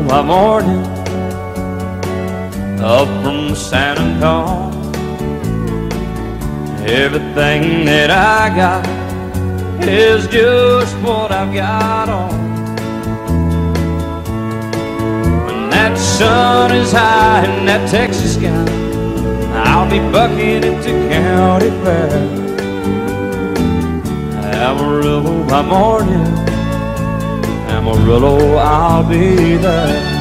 by morning, up from San Antonio. Everything that I got is just what I've got on. When that sun is high in that Texas sky, I'll be bucking into county fair. Amarillo by morning, Amarillo, I'll be there.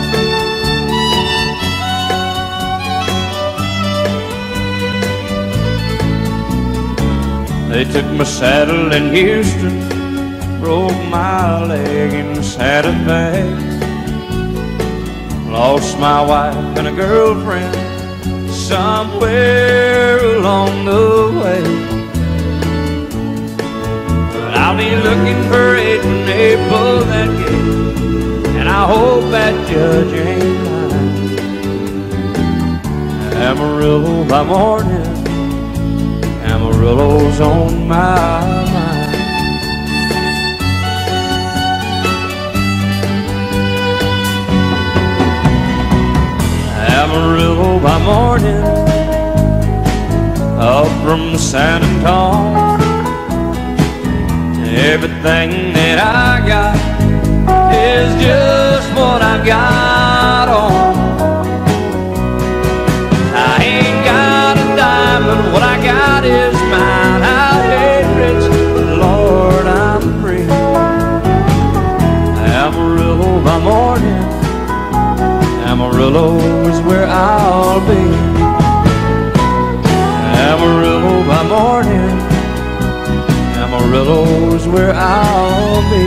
They took my saddle in Houston, broke my leg in Santa Fe. Lost my wife and a girlfriend somewhere along the way. But I'll be looking for it when they pull that gate, and I hope that judge ain't lying. Amarillo by morning, Amarillo's on my mind. Amarillo by morning, up from San Antonio. Everything that I got is just what I've got on. I ain't got a dime, but what I got is mine. I ain't rich, but Lord, I'm free. Amarillo by morning, Amarillo is where I'll be. Amarillo by morning, Amarillo is where I'll be.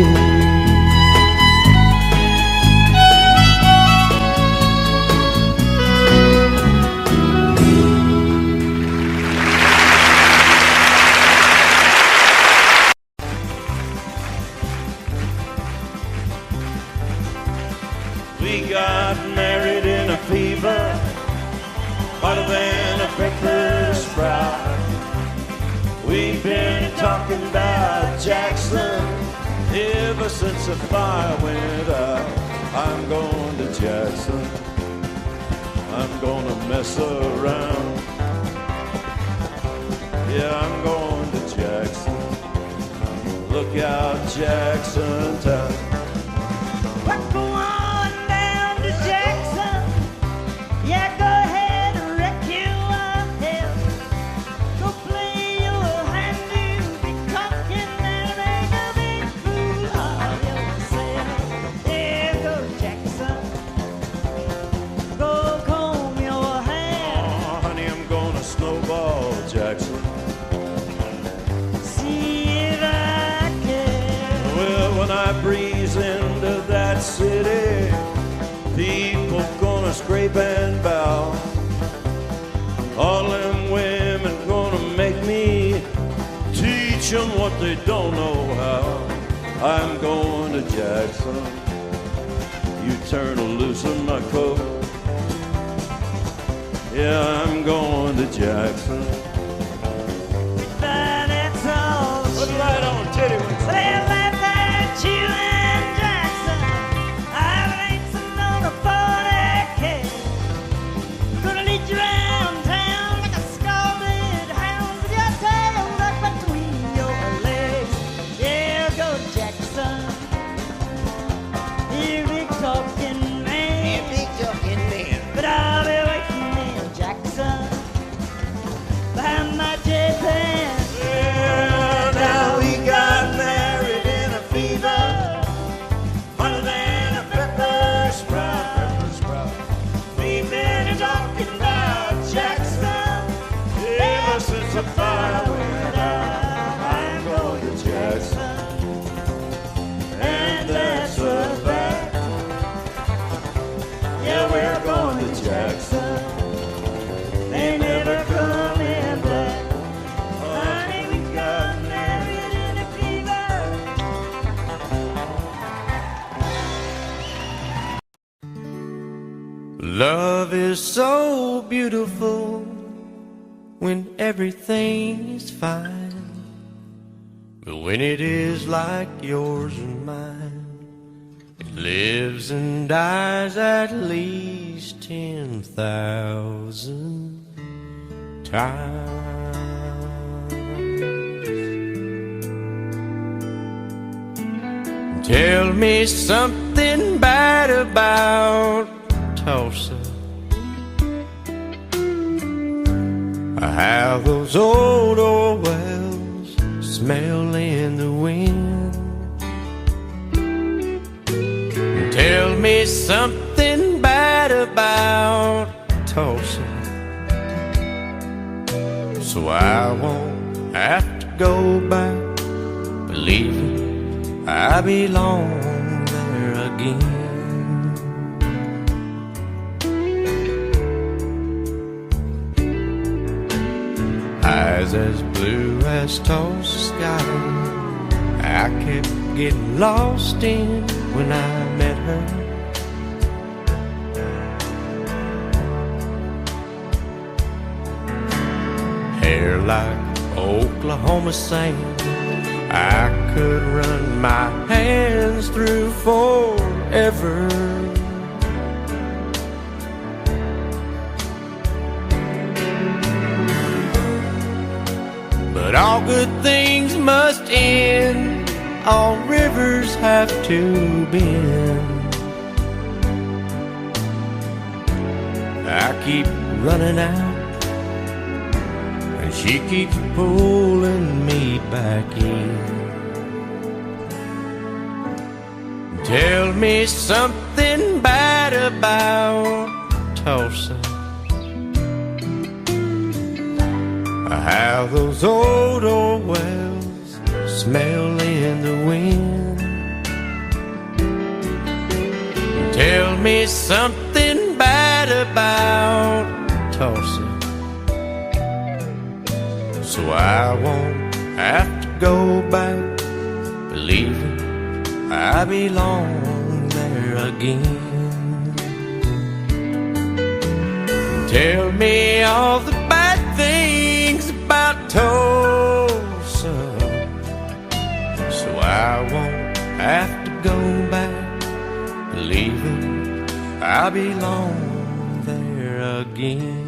We got married in a fever, hotter than a pepper sprout. We've been talking about Jackson ever since the fire went out. I'm going to Jackson, I'm gonna mess around. Yeah, I'm going to Jackson. Look out, Jackson town. Breeze into that city, people gonna scrape and bow. All them women gonna make me teach them what they don't know how. I'm going to Jackson. You turn loose in my coat. Yeah, I'm going to Jackson. But it's all put it right on, titty wings. You and Jackson, I've racing on a 40K. Gonna lead you around town like a scalded hound with your tail tucked between your legs. Yeah, go Jackson, you big talking man. Yeah, big talking man. But I'll be waiting in Jackson behind my J-Pan. Yeah, now we got married in a fever, hotter than a pepper sprout. We've been talking about Jackson ever since the fire went out. I'm going to Jackson, and that's a fact. Yeah, we're going to Jackson. They never come in black. Honey, we got married in a fever. Love is so beautiful when everything is fine, but when it is like yours and mine, it lives and dies at least 10,000 times. Tell me something bad about Tulsa, how those old wells smell in the wind. Tell me something bad about Tulsa, so I won't have to go back believing I belong there again. Eyes as blue as Tulsa sky, I kept getting lost in when I met her. Hair like Oklahoma sand, I could run my hands through forever. But all good things must end, all rivers have to bend. I keep running out, and she keeps pulling me back in. Tell me something bad about Tulsa, how those old wells smell in the wind. Tell me something bad about Tulsa, so I won't have to go back believing I belong there again. Tell me all the bad things about Tulsa, so I won't have to go back believing I belong there again.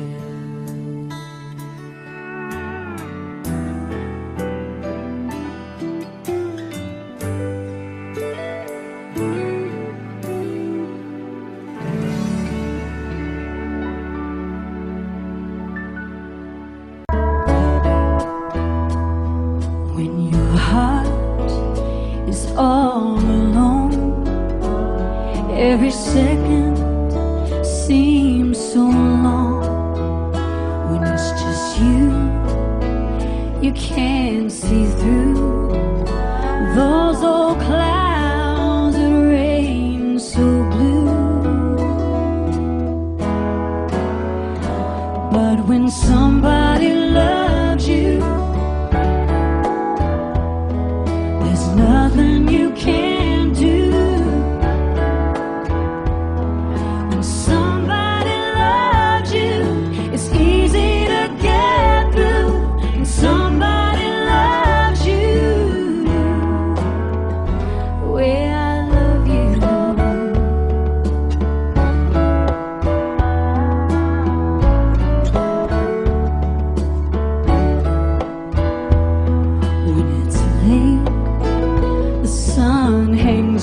Every second seems so long. When it's just you, you can't see through those old clouds that rain so blue. But when somebody loves you, there's nothing you can do.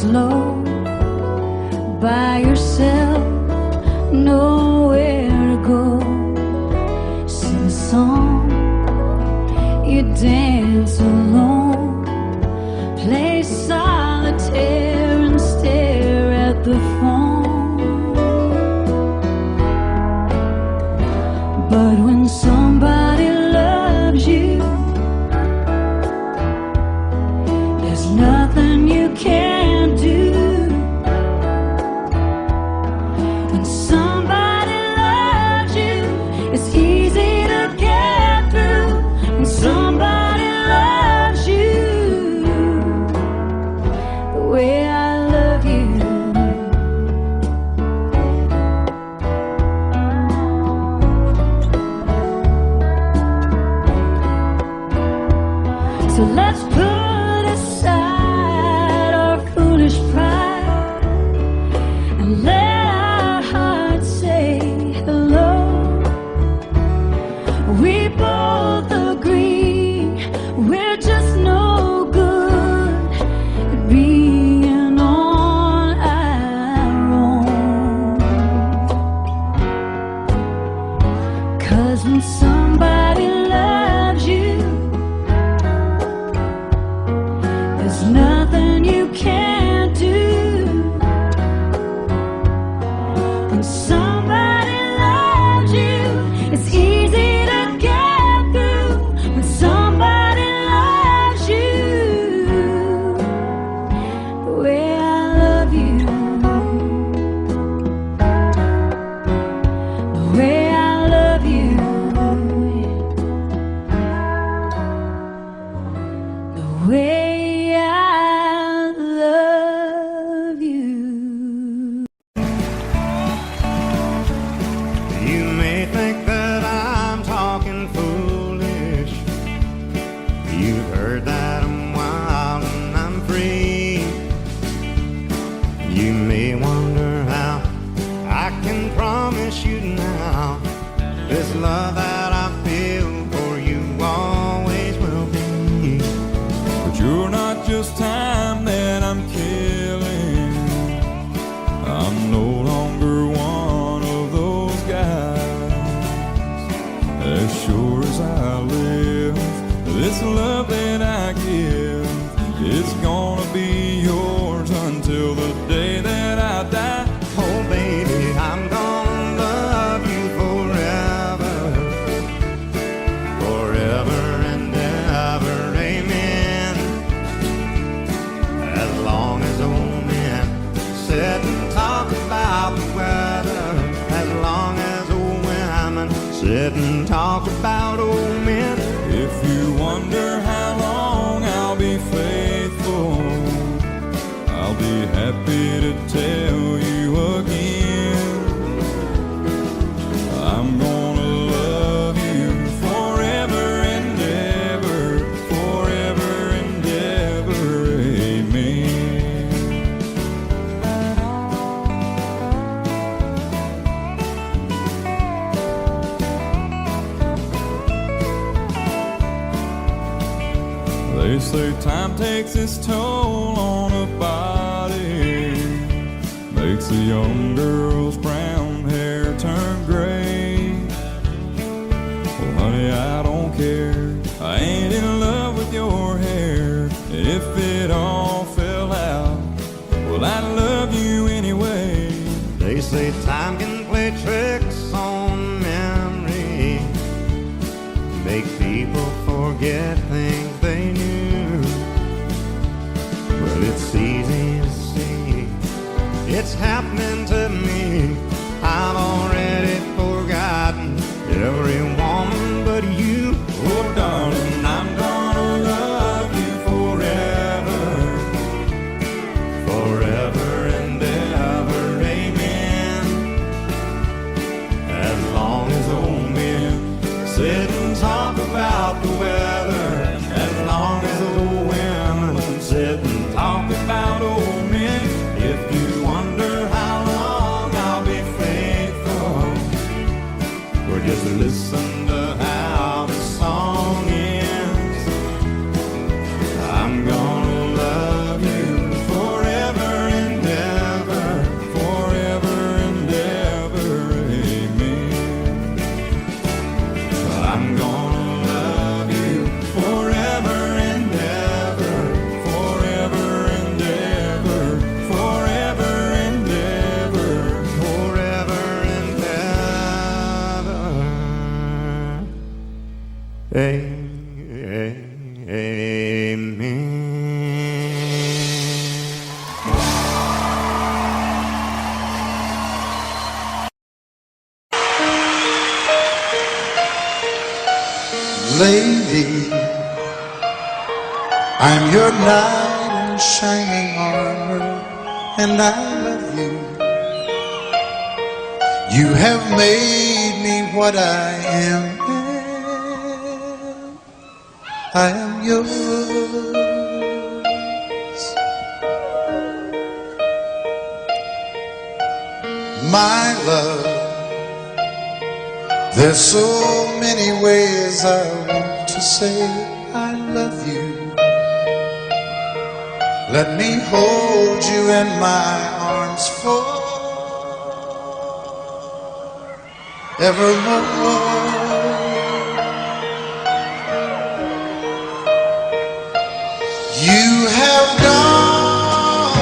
Low by yourself, nowhere to go. Sing a song, you dance alone, play solitaire and stare at the phone. But when somebody loves you, there's nothing you can. So let's put aside our foolish pride both agree we're just no good at being on our own. 'Cause when somebody loves you, there's nothing you can't do. When somebody loves you, it's easy to get through. When somebody loves you the way I love you, the way I love you, the way I love you. You may think that I'm talking foolish. You've heard that I'm wild and I'm free. You may wonder how I can promise you now this love that I feel for you always will be. But you're not just time that I'm killing. I'm no longer one of those guys. As sure as I live, this love that I give, it's gonna be yours until the day that I die. Oh baby, I'm gonna love you forever, forever and ever, amen. As long as old men sit and talk about the weather, as long as old women sit and talk about old men. If you wonder how long I'll be faithful, I'll be happy to tell you again. I'm gonna love you forever and ever, forever and ever, amen. They say time takes its toll on a body, makes a young girl's brown hair turn gray. Well, honey, I don't care. I ain't in love with your hair. If it all fell out, well, I love you anyway. They say time can play tricks on memory, make people forget things they knew. Well, it's easy to see, it's happening to me. I've already forgotten every woman but you. Oh darling, I'm gonna love you forever, forever and ever, amen. As long as old men sit and talk about the weather, as long as old women sit and talk about old men. If you wonder how long I'll be faithful, or just listen to how the song ends. I'm gonna love you forever and ever, forever and ever, amen. I'm gonna love you forever and ever, forever and ever, forever and ever, forever and ever, amen. Lady, I'm your knight in shining armor, and I love you. You have made me what I am. I am yours. My love, there's so many ways I want to say I love you. Let me hold you in my arms forevermore. You have gone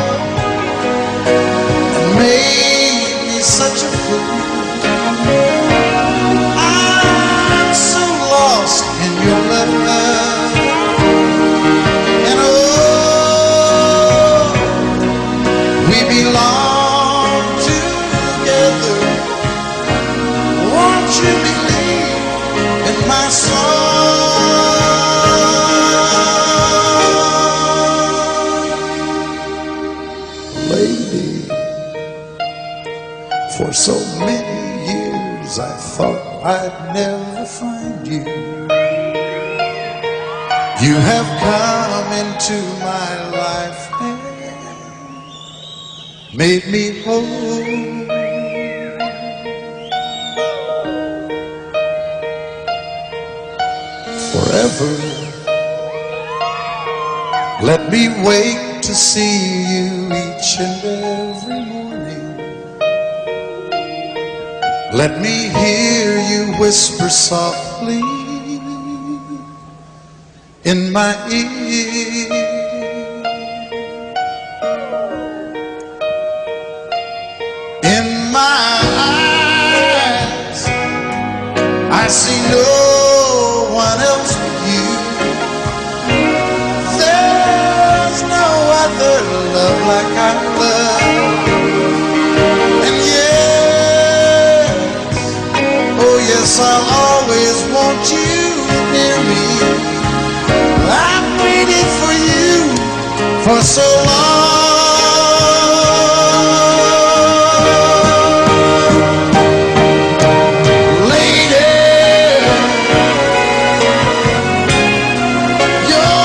and made me such a fool. I'm so lost in your love, and oh, we belong together. Won't you believe in my song, lady? For so many years I thought I'd never find you. You have come into my life and made me whole. Forever, let me wake to see you each and every morning. Let me hear you whisper softly in my ear. In my eyes, I see no one else but you. There's no other love like I love. And yes, I'll always want you near me. I've waited for you for so long. Lady, your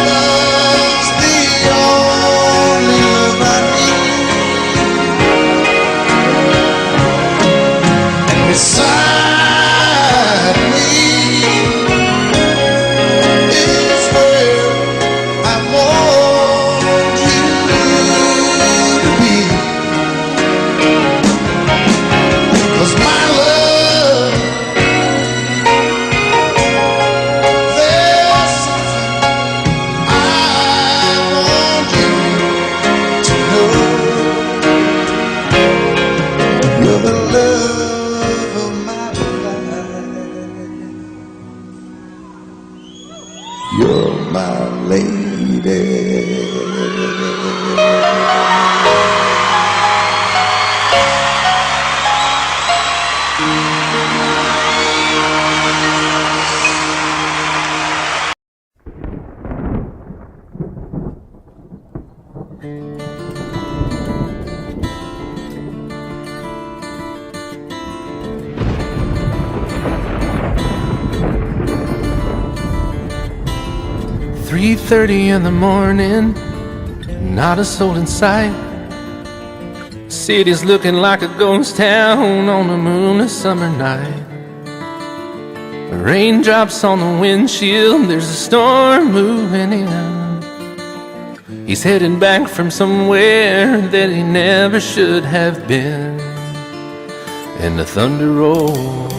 love's the only love I need. And beside me is where I want you to be. 'Cause my love, there's something I want you to know. You're the love of my life. You're my lady. "3:30 in the morning, not a soul in sight. City's looking like a ghost town on a moonless summer night. Raindrops on the windshield, there's a storm moving in. He's heading back from somewhere that he never should have been. And the thunder rolls,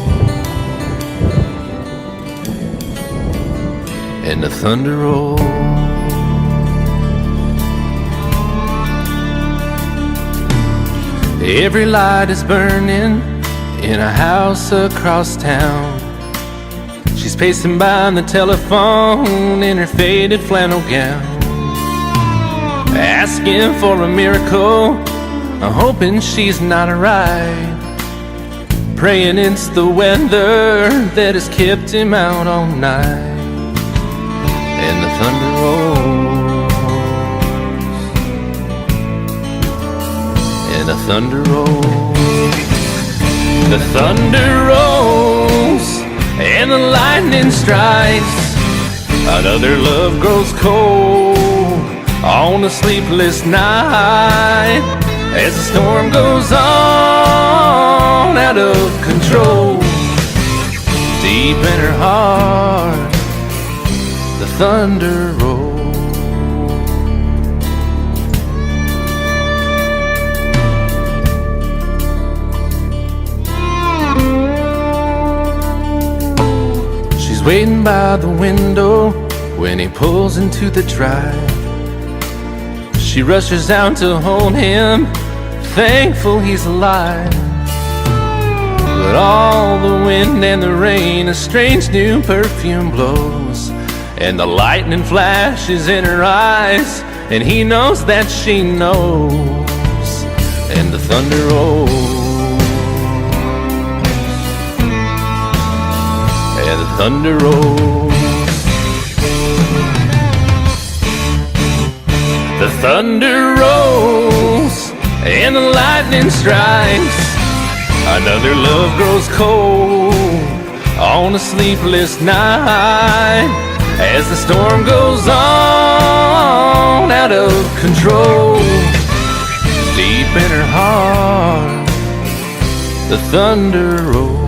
and the thunder rolls. Every light is burning in a house across town. She's pacing by the telephone in her faded flannel gown, asking for a miracle, hoping she's not alright, praying it's the weather that has kept him out all night. And the thunder rolls, and the thunder rolls. The thunder rolls, and the lightning strikes. Another love grows cold on a sleepless night, as the storm goes on out of control. Deep in her heart, the thunder rolls. She's waiting by the window when he pulls into the drive. She rushes out to hold him, thankful he's alive. But all the wind and the rain, a strange new perfume blows, and the lightning flashes in her eyes, and he knows that she knows, and the thunder rolls, and the thunder rolls. The thunder rolls, and the lightning strikes. Another love grows cold on a sleepless night, as the storm goes on out of control. Deep in her heart, the thunder rolls.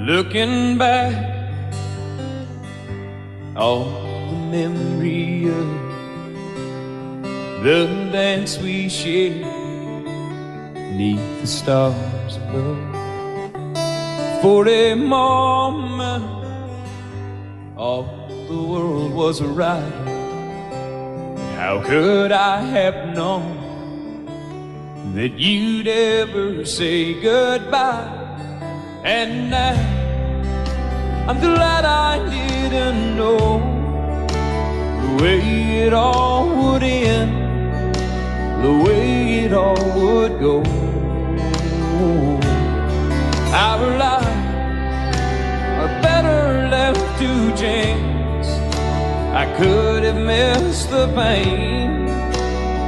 Looking back, all the memory of the dance we shared neath the stars above. For a moment, all the world was right. How could I have known that you'd ever say goodbye? And now I'm glad I didn't know the way it all would end, the way it all would go. Our lives are better left to chance. I could have missed the pain,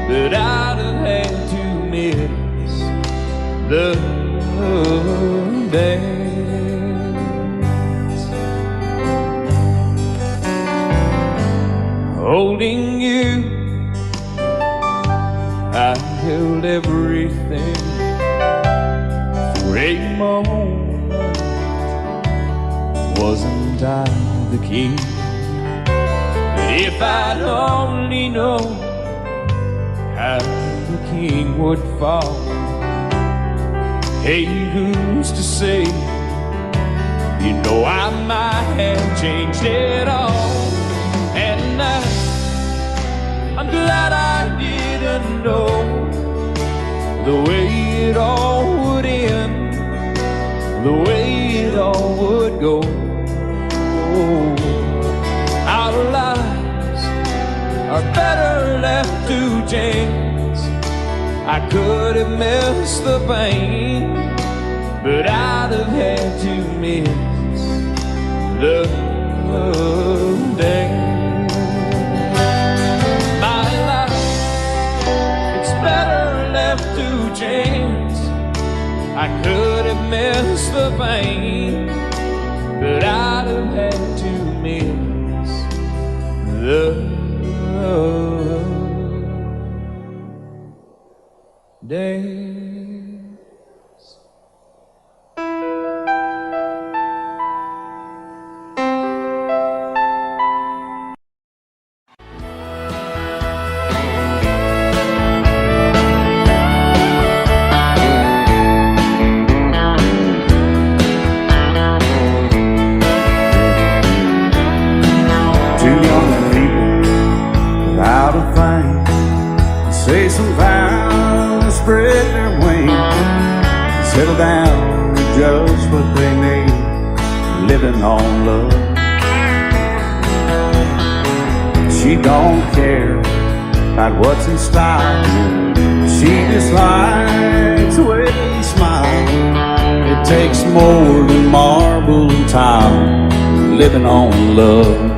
but I'd have had to miss the dance. Holding you, I held everything. For a moment, wasn't I the king? But if I'd only known how the king would fall, hey, who's to say? You know I might have changed it all. And I'm glad I didn't know the way it all would end, the way it all would go. Our lives are better left to chance. I could have missed the pain, but I'd have had to miss the dance. My life, it's better left to chance. I could have missed the pain, but I'd have had to miss the dance. Say some vows, spread their wings, settle down and just what they need, live living on love. She don't care about what's in style. She just likes the way he smiles. It takes more than marble and tile, living on love.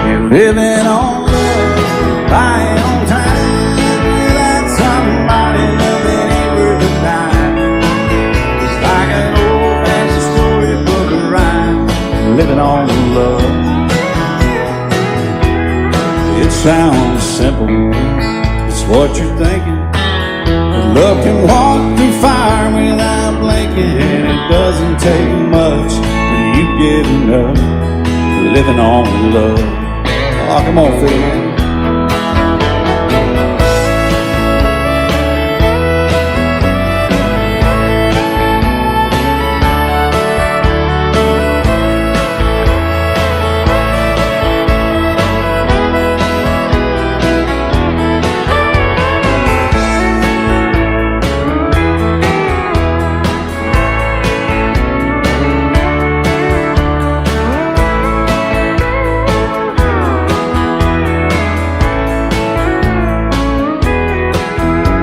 You're living on love, buying on time. Without somebody loving ain't worth a dime. It's like an old-fashioned storybook of rhyme, living on love. It sounds simple, it's what you're thinking. But love can walk through fire without blinking. It doesn't take much when you get enough, living on love. Oh, come on, Phil.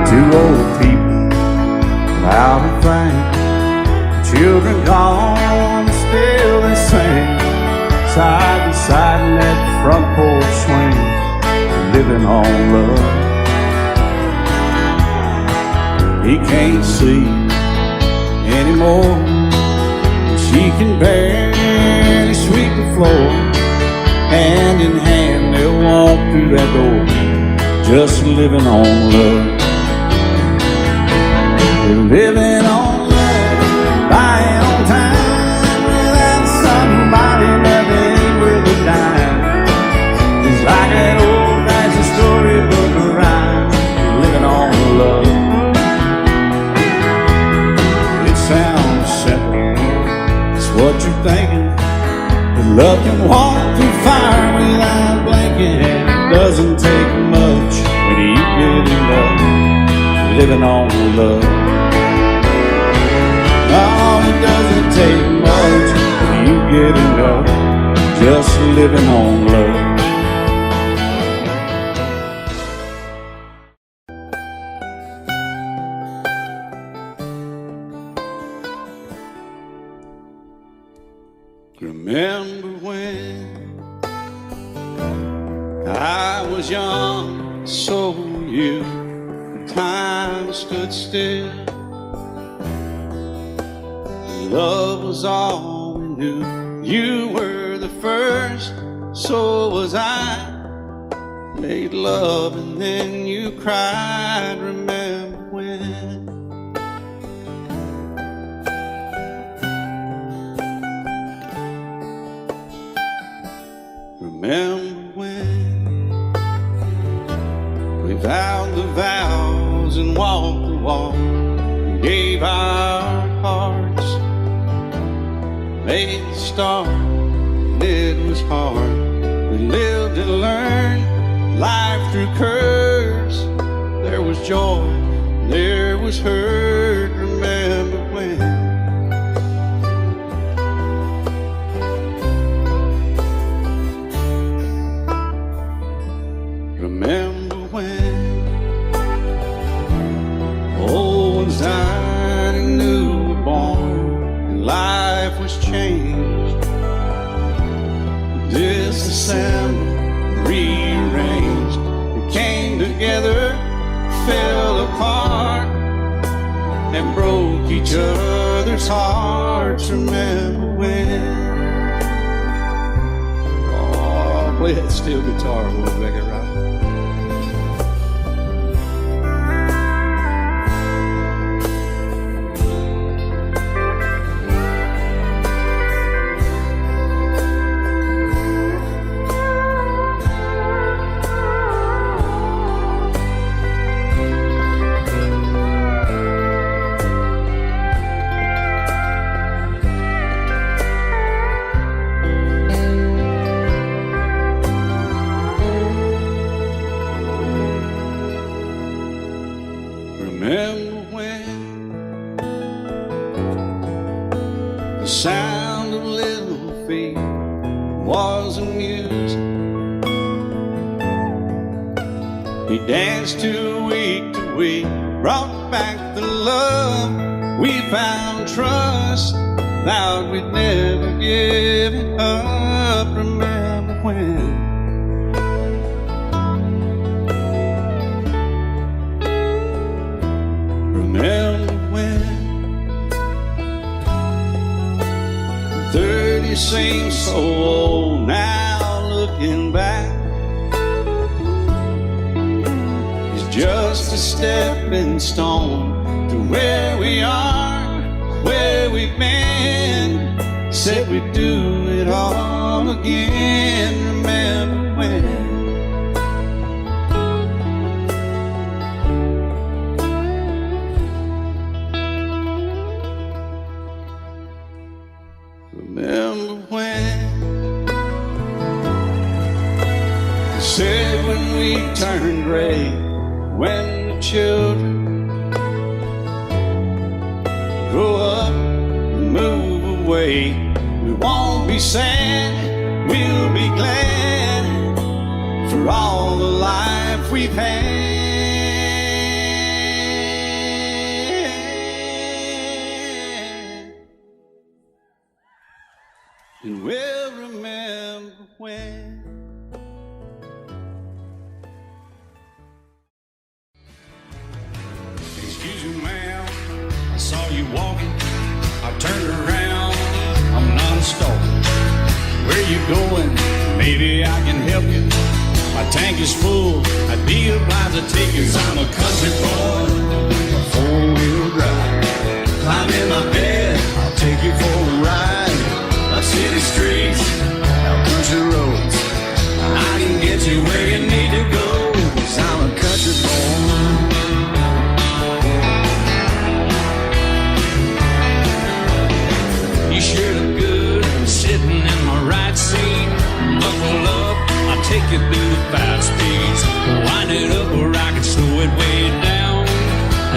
Two old people without a thing, children gone, still they sing, side by side in that front porch swing, living on love. He can't see anymore, she can barely sweep the floor. Hand in hand they'll walk through that door, just living on love. Living on love, buying on time. Without somebody loving ain't worth a dime. It's like an old-fashioned storybook of rhyme, living on love. It sounds simple, it's what you're thinking. But love can walk through fire without blinking. It doesn't take much when you get enough, living on love. Oh, it doesn't take much when you get enough, just living on love. Remember when I was young, so were you, and time stood still. Love was all we knew. You were the first, so was I. Made love and then you cried. Remember when? Remember when we vowed the vows and walked the walk, and gave our hearts, made the start, and it was hard. We lived and learned life through curves. There was joy, there was hurt. Remember when? Remember when old ones died and new were born, and life was changed, disassembled, rearranged. We came together, fell apart, and broke each other's hearts. Remember when? Oh, play that steel guitar, we'll make it right. was the music. He danced to week, brought back the love. We found trust, vowed we'd never give it up. Remember when? Remember when? 30 seems so old now, looking back. It's just a stepping stone to where we are, where we've been. Said we'd do it all again. Remember when? Remember when? They said when we turned gray, when the children grow up and move away, we won't be sad, we'll be glad for all the life we've had. And we'll remember when. Excuse me, ma'am, I saw you walking. I turned around, I'm not a stalker. Where you going? Maybe I can help you. My tank is full, I'd be obliged to take you. 'Cause I'm a country boy, a four-wheel drive. Climb in my bed, I'll take you for a ride. Up city streets, out country roads, I can get you where you need to go. 'Cause I'm a country boy. You sure look good sitting in my right seat. Buckle up, I'll take you through the 5 speeds. Wind it up or I can slow it way down.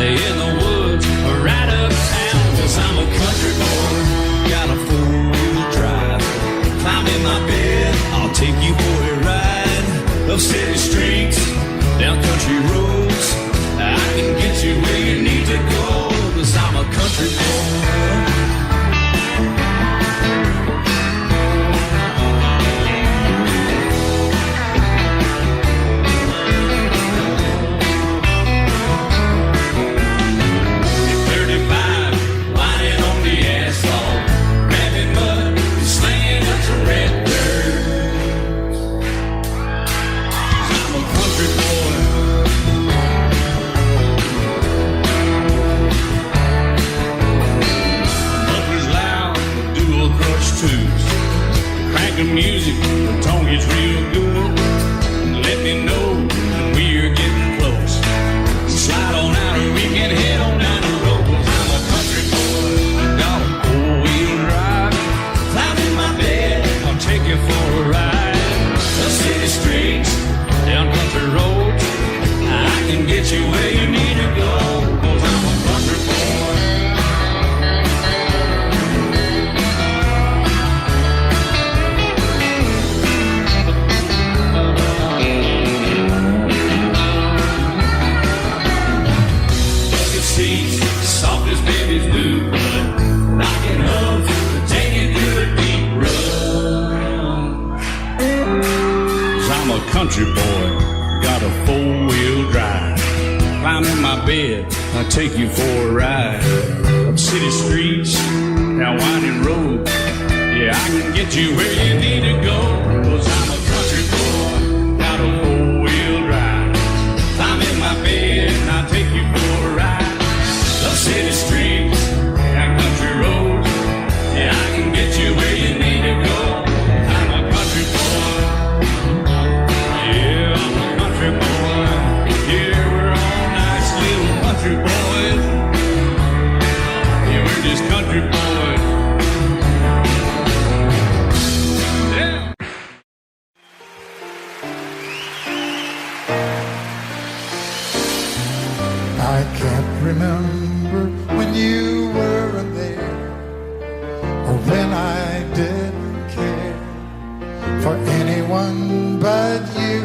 In the woods or right uptown. 'Cause I'm a country boy, got a four-wheel drive. Climb in my bed, I'll take you for a ride. Up city streets, down country roads, I can get you where you need to go. 'Cause I'm a country boy. Music, the tone gets real good. Let me know when we're getting close. Slide on out and we can head on down the road. 'Cause I'm a country boy, got a four-wheel drive. Climb in my bed, I'll take you for a ride. Up city streets, down country roads, I can get you where you need to go. 'Cause I'm a country boy. Soft as baby's blue blood, knocking up to take it through the deep run. 'Cause I'm a country boy, got a four-wheel drive. Climb in my bed, I'll take you for a ride. Up city streets, down winding road, yeah, I can get you where you need to go. 'Cause I'm a country boy, got a four-wheel drive. Climb in my bed, I'll take you for a ride. Up city streets, down country roads, yeah, I can get you where you need to go. I'm a country boy, yeah, I'm a country boy. Yeah, we're all nice little country boys. Yeah, we're just country boys. Yeah. for anyone but you.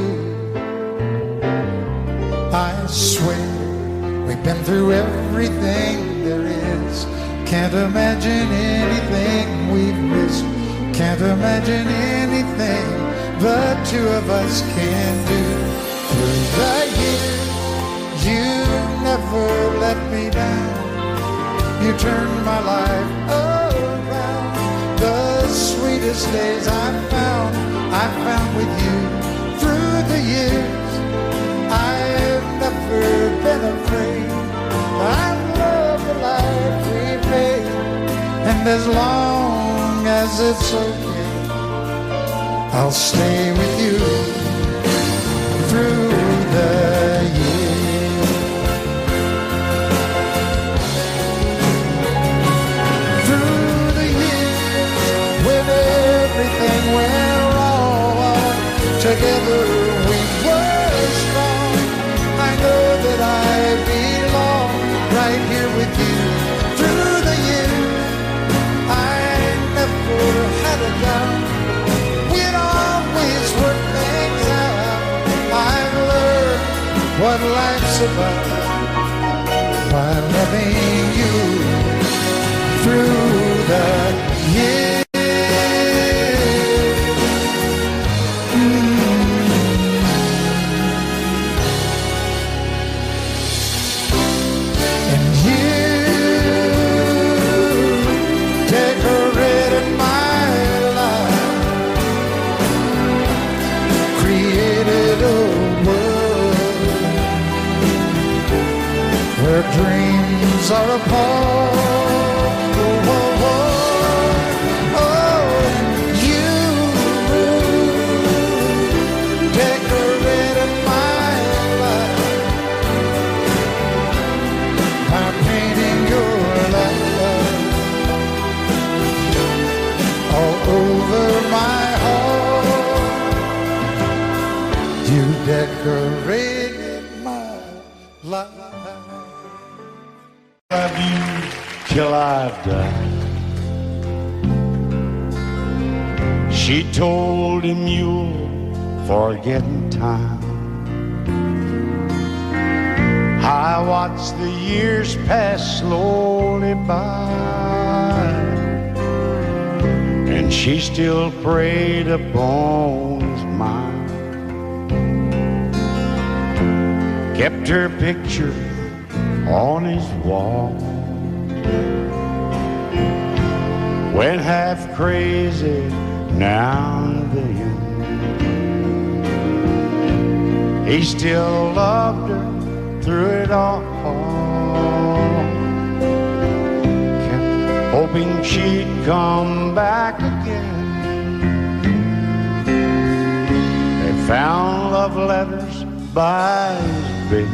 I swear we've been through everything there is. Can't imagine anything we've missed. Can't imagine anything the two of us can do. Through the years, you never let me down. You turned my life around. The sweetest days I found with you. Through the years, I've never been afraid. I love the life we made, and as long as it's okay, I'll stay with you through the years. Through the years, when everything went wrong, together we were strong. I know that I belong right here with you. Through the years, I never had a doubt. We'd always work things out. I've learned what life's about by loving you through the years. And you decorated my life, created a world where dreams are apart. Decorated my life. Love you till I die. She told him you'll forget in time. I watched the years pass slowly by, and she still preyed upon his mind. Kept her picture on his wall. Went half crazy now and then. He still loved her through it all. Kept hoping she'd come back again. They found love letters by his bed,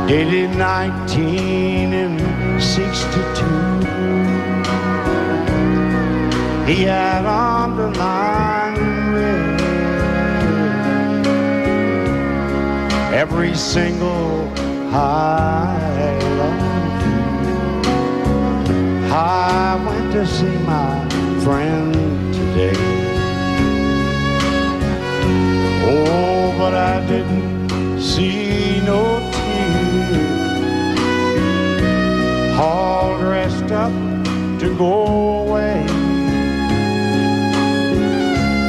dated 1962. He had underlined red every single I love you. I went to see my friend today. Oh, but I didn't see no tears. All dressed up to go away.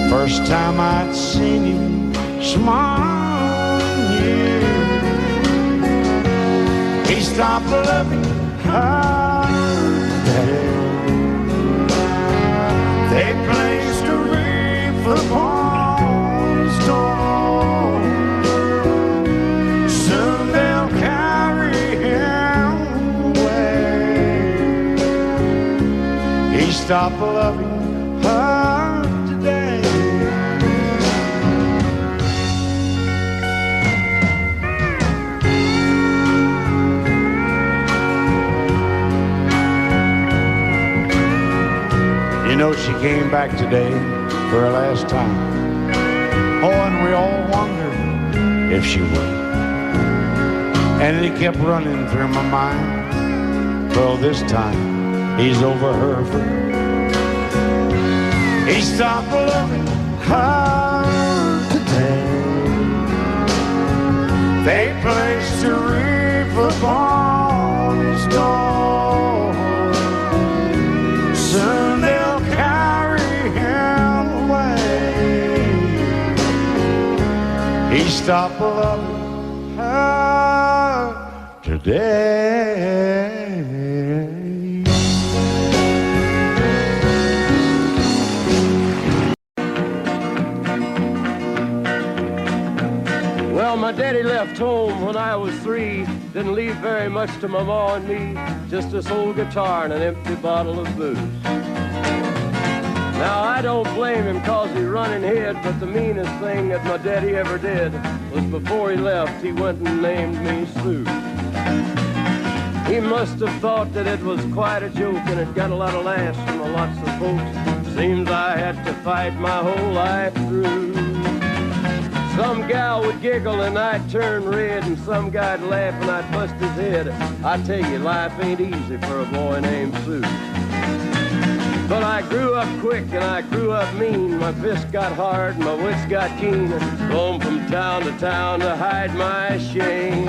First time I'd seen him smile in years. He stopped loving her today. They placed a wreath upon his door. Soon they'll carry him away. He stopped loving her today. You know, she came back today for her last time. Oh, and we all wondered if she would. And it kept running through my mind. Well, this time, he's over her for He stopped loving her today. They placed a wreath upon his door. Soon they'll carry him away. He stopped loving her today. Well, my daddy left home when I was 3. Didn't leave very much to my ma and me. Just this old guitar and an empty bottle of booze. Now, I don't blame him cause he running hid, but the meanest thing that my daddy ever did was before he left, he went and named me Sue. He must have thought that it was quite a joke and it got a lot of laughs from lots of folks. Seems I had to fight my whole life through. Some gal would giggle and I'd turn red, and some guy'd laugh and I'd bust his head. I tell you, life ain't easy for a boy named Sue. But I grew up quick and I grew up mean. My fists got hard and my wits got keen. Roamed from town to hide my shame.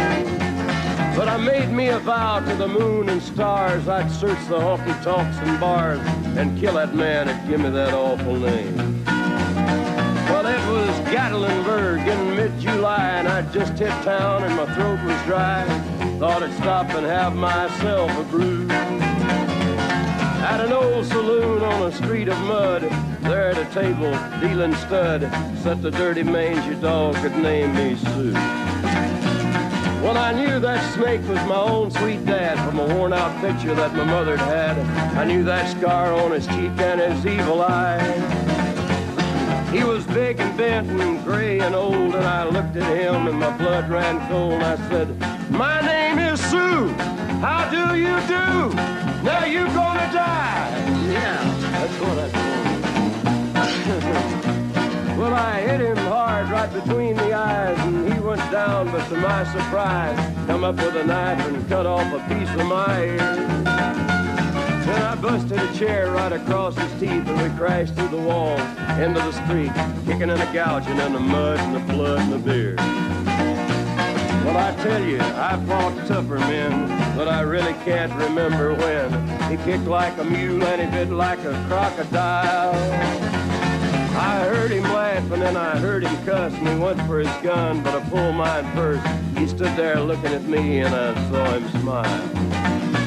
But I made me a vow to the moon and stars, I'd search the honky-tonks and bars and kill that man that give me that awful name. Well, it was Gatlinburg in mid-July, and I'd just hit town and my throat was dry. Thought I'd stop and have myself a brew. At an old saloon on a street of mud, there at a table, dealing stud, sat the dirty mangy dog that named me Sue. Well, I knew that snake was my own sweet dad from a worn-out picture that my mother'd had. I knew that scar on his cheek and his evil eye. He was big and bent and gray and old, and I looked at him and my blood ran cold. And I said, "My name is Sue. How do you do? Now you gonna die." Yeah, that's what I told him. Well, I hit him hard right between the eyes, and he went down, but to my surprise, come up with a knife and cut off a piece of my ear. Then I busted a chair right across his teeth, and we crashed through the walls into the street, kicking and a gouging in the mud and the blood and the beer. Well, I tell you, I fought tougher men, but I really can't remember when. He kicked like a mule and he bit like a crocodile. I heard him laugh and then I heard him cuss, and he went for his gun, but I pulled mine first. He stood there looking at me and I saw him smile.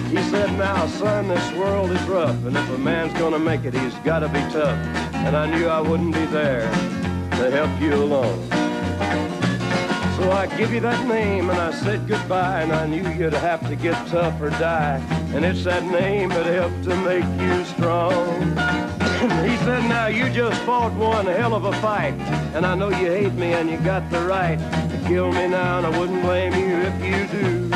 He said, "Now, son, this world is rough, and if a man's gonna make it, he's gotta be tough." And I knew I wouldn't be there to help you along. So I give you that name and I said goodbye, and I knew you'd have to get tough or die. And it's that name that helped to make you strong. He said, "Now you just fought one hell of a fight, and I know you hate me and you got the right to kill me now, and I wouldn't blame you if you do.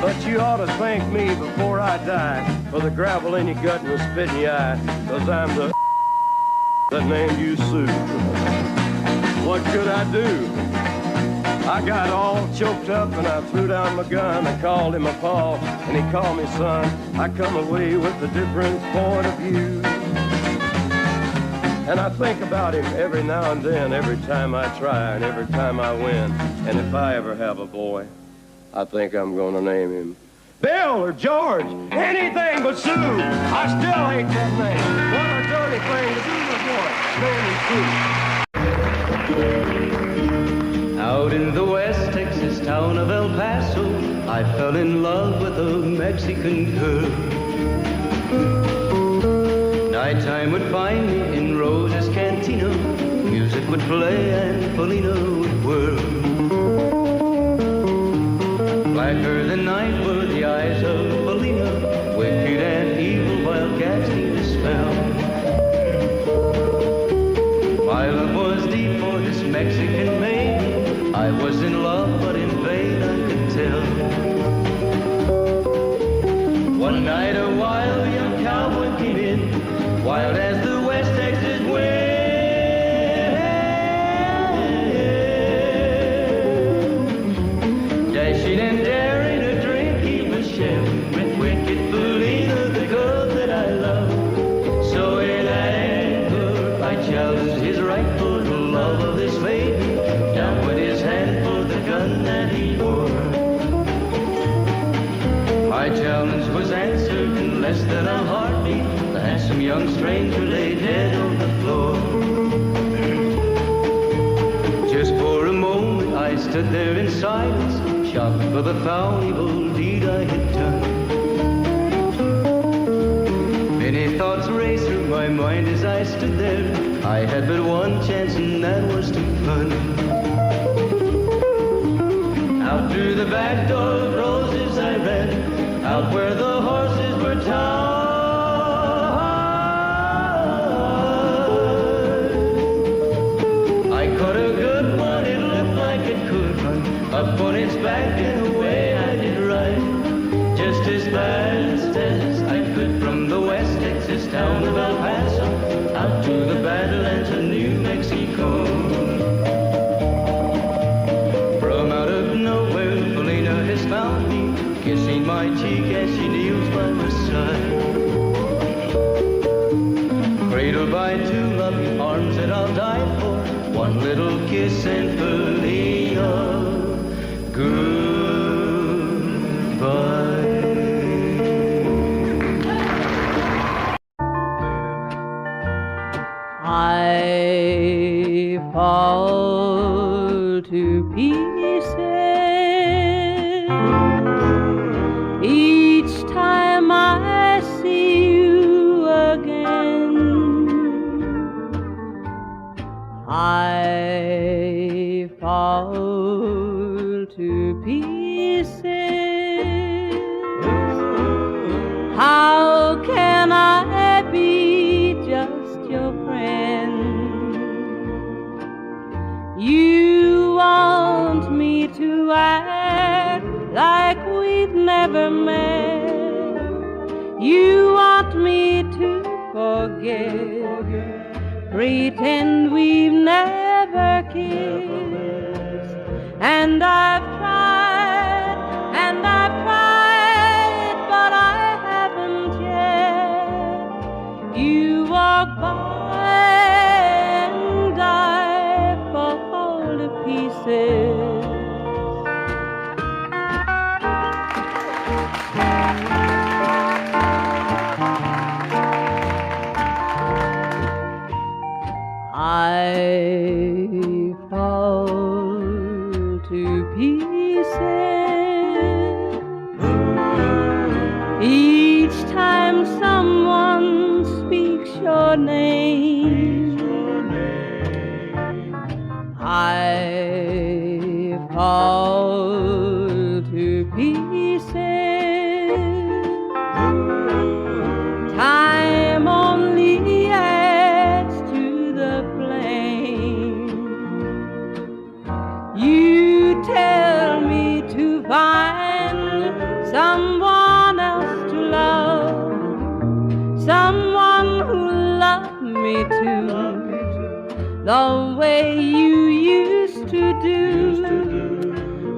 But you ought to thank me before I die for the gravel in your gut and the spit in your eye, 'cause I'm the that named you Sue." What could I do? I got all choked up and I threw down my gun. I called him a paw and he called me son. I come away with a different point of view. And I think about him every now and then, every time I try and every time I win. And if I ever have a boy, I think I'm gonna name him Bill or George, anything but Sue. I still hate that name. What a dirty thing to do to a boy. Name him Sue. Out in the West Texas town of El Paso, I fell in love with a Mexican girl. Nighttime would find me in Rose's Cantina. Music would play and Felina would whirl. Blacker than night were the eyes of Felina, wicked and evil while casting a spell. My love was deep for this Mexican maid. I was in love, but in vain I could tell. One night a wild young cowboy came in, wild as the West Texas wind. Dashing and daring, a drink young stranger lay dead on the floor. Just for a moment I stood there in silence, shocked for the foul evil deed I had done. Many thoughts raced through my mind as I stood there. I had but one chance and that was to run. Out through the back door of roses I ran, out where the horses were tied. I caught a good one, it looked like it could run up on its back and away I did ride, just as fast as I could from the West Texas town of El Paso out to the Badlands of New Mexico. From out of nowhere, Felina has found me, kissing my cheek as she kneels by my side. Cradled by two loving arms that I'll die for, one little kiss and Felina, goodbye. I fall to pieces each time I see you again. I fall to pieces. How can I be just your friend? You want me to act like we've never met. You want me to forget, pretend we've never kissed. And I've tried, but I haven't yet. You walk by and I fall to pieces. I fall to pieces each time someone speaks your name. I fall to pieces. Time only adds to the flame. You tell me to find someone else to love, someone who loved me too, the way you used to do.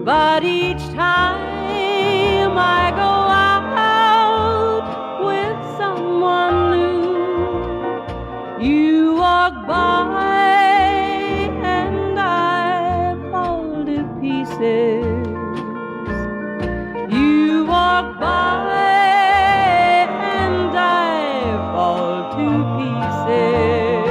But each time I go out with someone new, you walk by and I fall to pieces. You walk by and I fall to pieces.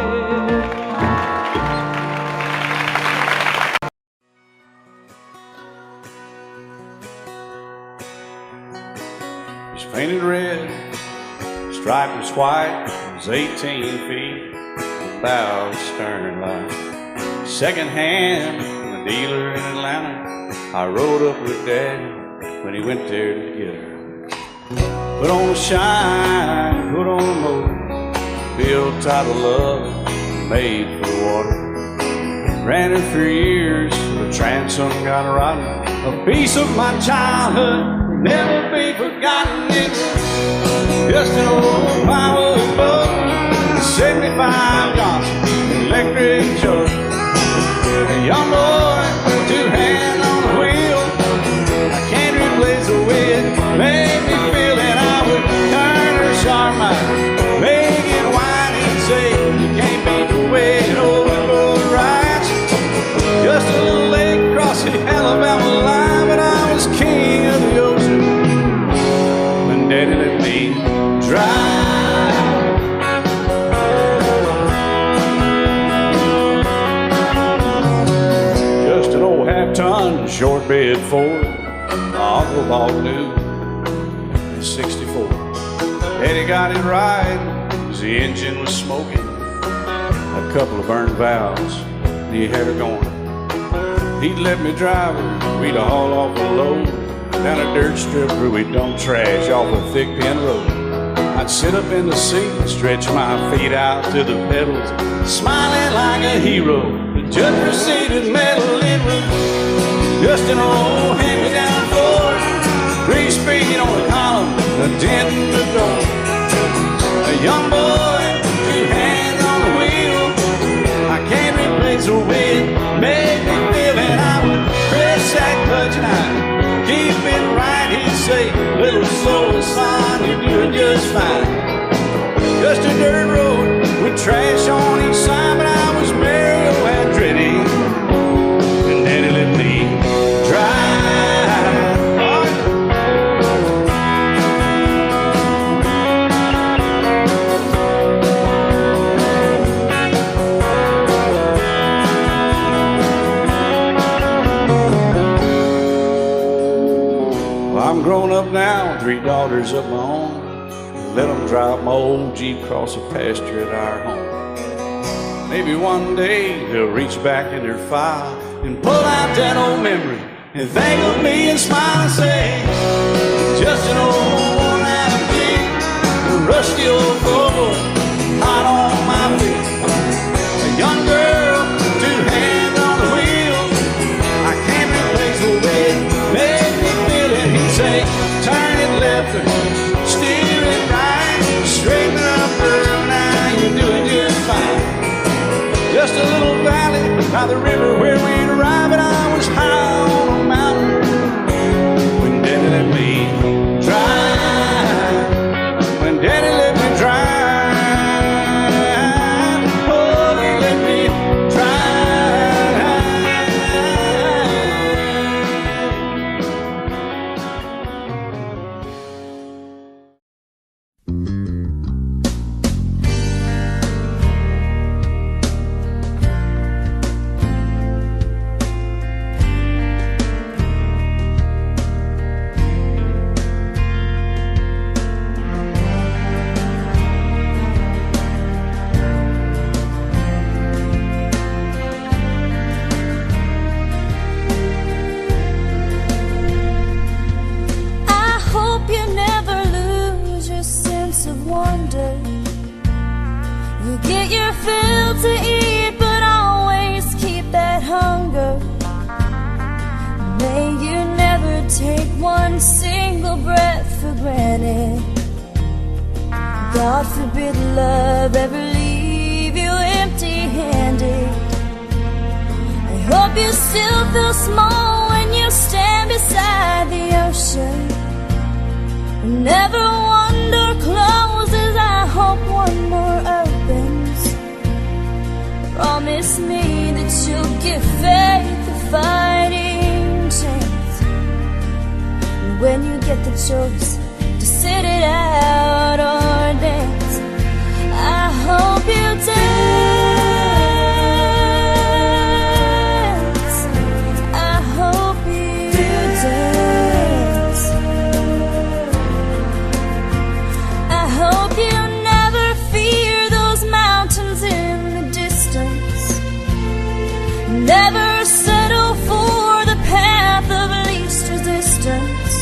He's painted red, striped was white, was 18 feet, without a stern light. Second hand from a dealer in Atlanta, I rode up with Daddy when he went there to get her. Put on a shine, put on a motor, built out of love, made for the water. Ran her for years, the transom got rotten. A piece of my childhood, never be forgotten. It's just an old plywood boat, 75 Johnson, electric choke. A young boy, two hands on the wheel. I can't replace the way it made me feel. And I would turn her sharp mind, make it whine and say, you can't beat the way an old boat rides. Just a little lake across the Alabama line, but I was king of the ocean when Daddy let me drive. shortbread Ford my uncle bought new in '64. Daddy got it right, 'cause the engine was smoking, a couple of burned valves, and he had her going. He'd let me drive her, we'd haul off a load down a dirt strip where we'd dump trash off a thick pin road. I'd sit up in the seat and stretch my feet out to the pedals, smiling like a hero. The judge proceeded metal, it was just an old hand-me-down Ford, grease paint on the column, a dent in the door. A young boy, 2 hands on the wheel, I can't replace the way it made me feel. And I would press that clutch and I'd keep it right. He'd say, little soul, son, you're doing just fine. Just a dirt road with trash on each side, but I was Mario Andretti, and Daddy let me drive. I'm grown up now, 3 daughters of my own. Let them drive my old Jeep across the pasture at our home. Maybe one day they'll reach back in their file and pull out that old memory and think of me and smile and say, just an old worn-out Jeep, a rusty old Ford, hot on my feet. A young girl, 2 hands on the wheel, I can't replace the way it made me feel. And he'd say, turn it left or steer it right, straighten up, girl, now you're doing just fine. Just a little valley by the river where we'd arrive, and I was high on a mountain when Daddy let me drive. When Daddy let me drive, oh, he let me God forbid love ever leave you empty-handed. I hope you still feel small when you stand beside the ocean. Never one door closes, I hope one more opens. Promise me that you'll give faith a fighting chance. And when you get the choice to sit it out or dance, I hope you dance. I hope you dance. I hope you never fear those mountains in the distance. Never settle for the path of least resistance.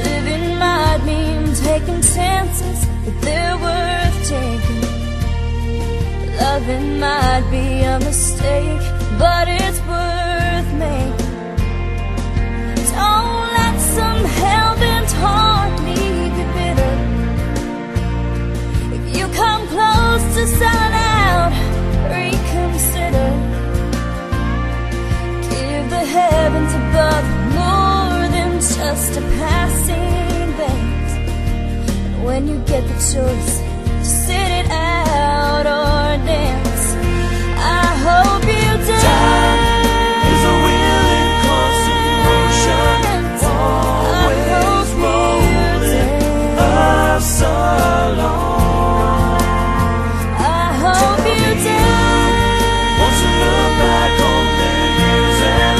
Living might mean taking chances, but they're worth taking. Loving might be a mistake, but it's worth making. Don't let some hell-bent heart leave you bitter. If you come close to selling out, reconsider. Give the heavens above more than just a passing glance. And when you get the choice to sit it out or dance, I hope you dance. Time is a willing constant motion, always rolling us along. I hope you dance. Once you look back on the years and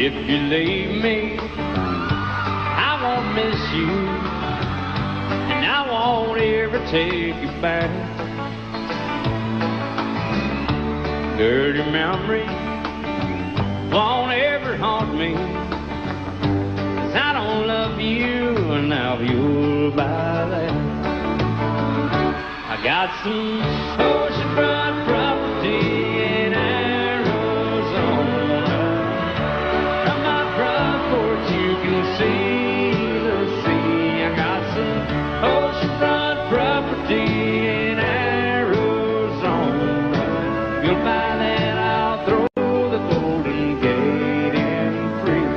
If you leave me, I won't miss you, and I won't ever take you back. Dirty memories won't ever haunt me, 'cause I don't love you, and now you'll buy that. I got some oceanfront property in Arizona. From my front porch you can see the sea. I got some oceanfront property in Arizona. You'll buy that, I'll throw the Golden Gate in free.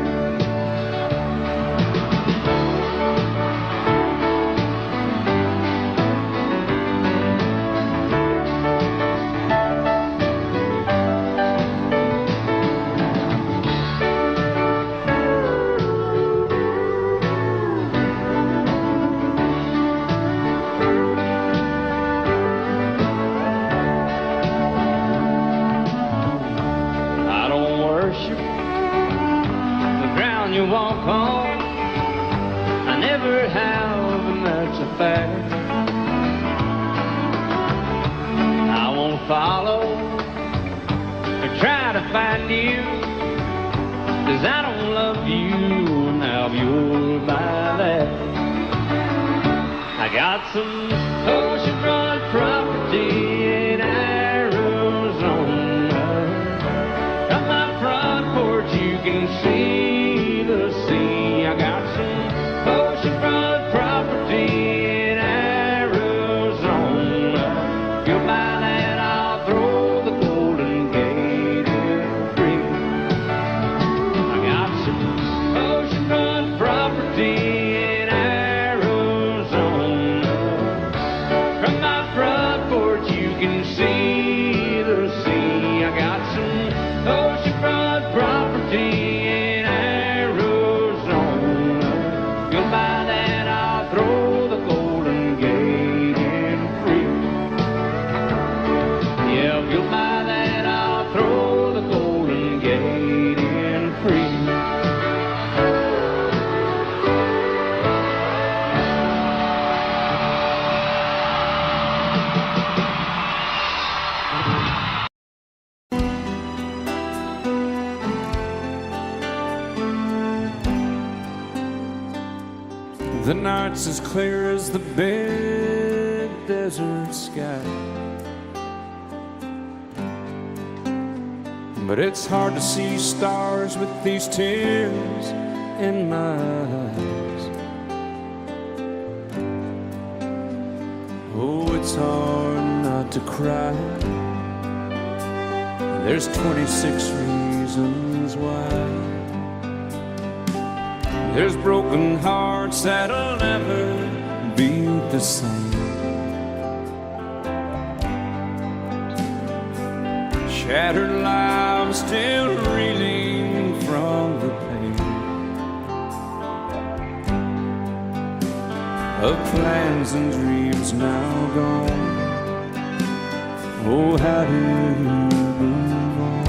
I don't worship the ground you walk on. I never have, and that's a fact. I won't follow or try to find you, 'cause I don't love you, and now you'll buy that. I got some oceanfront property in Arizona. From my front porch you can see the sea. I got some oceanfront property in Arizona. You'll buy that, I'll throw the Golden Gate in free. I got some oceanfront property in Arizona. From my front porch you can see the sea. I got some oceanfront property in Arizona. You'll buy that, I'll throw the Golden Gate in free. Yeah, if you'll buy that, I'll throw the Golden Gate in free. The night's as clear as the big desert sky, but it's hard to see stars with these tears in my eyes. Oh, it's hard not to cry. There's 26 reasons why. There's broken hearts that'll never be the same. Shattered lives still reeling from the pain of plans and dreams now gone. Oh, how do you move on?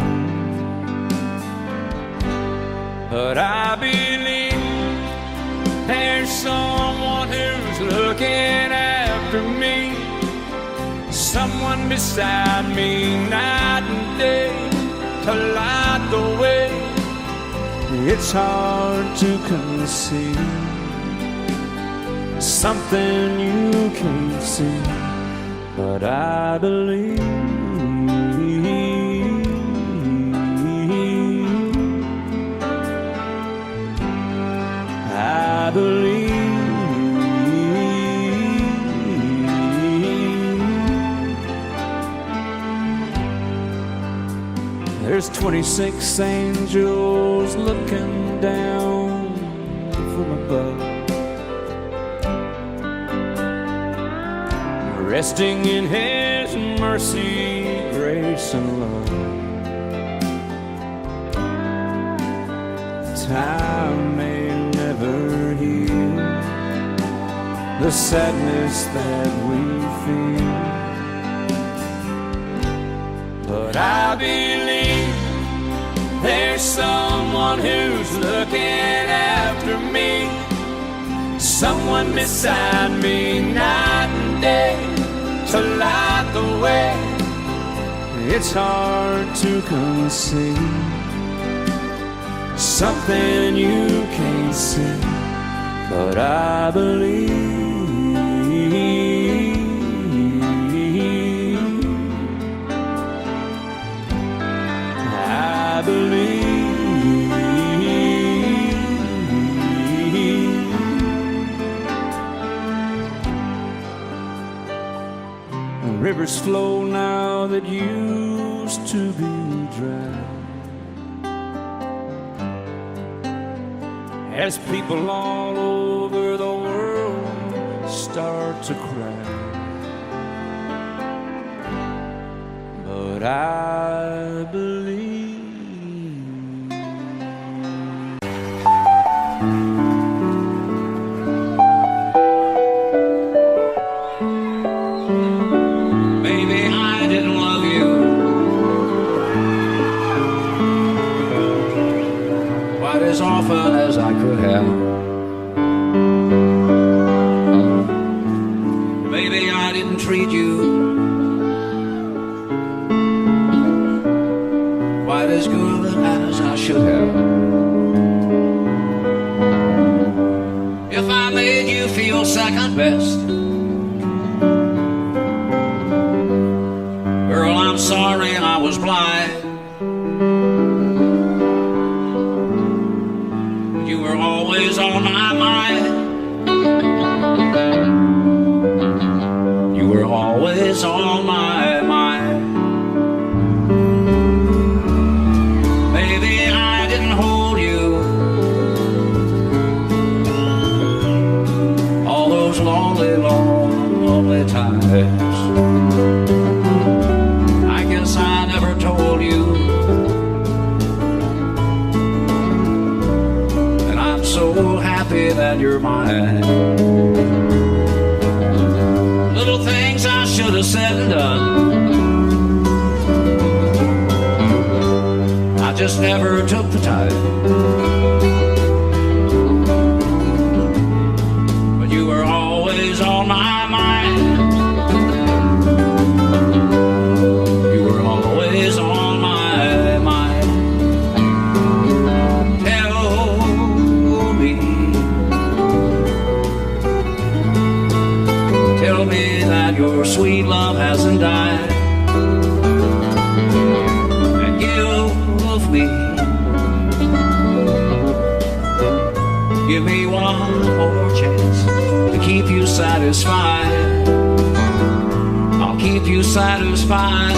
But I believe there's someone who's looking after me, someone beside me night and day to light the way. It's hard to conceive something you can't see, but I believe. I believe. There's 26 angels looking down from above, resting in His mercy, grace, and love. Time may never heal the sadness that we feel, but I believe There's someone who's looking after me, someone beside me night and day to light the way. It's hard to conceive something you can't see, but I believe. I believe. Rivers flow now that used to be dry, as people all over the world start to cry. But I believe. Maybe I didn't love you quite as often as I could have. Maybe I didn't treat you quite as good as I should have. If I made you feel second best, girl, I'm sorry I was blind. You were always on my mind. You were always on my mind. Maybe I didn't hold you all those lonely, lonely times. I guess I never told you that I'm so happy that you're mine. Little things I should have said and done, I just never took the time. But you were always on my mind. You were always on my mind. Tell me that your sweet love hasn't died, and give me one more chance to keep you satisfied. I'll keep you satisfied.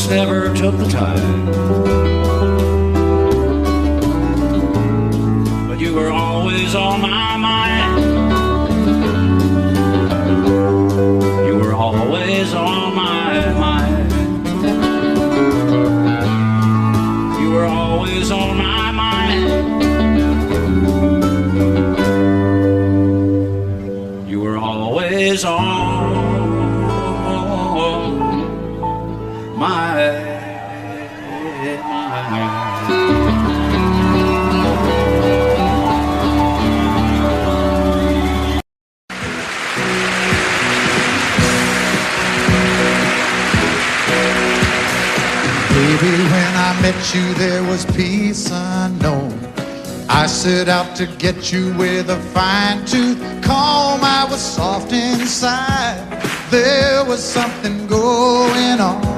Never took the time, but you were always on my mind. You were always on my mind. You were always on my mind. You were always on my Baby, when I met you, there was peace unknown. I set out to get you with a fine-tooth comb. I was soft inside. There was something going on.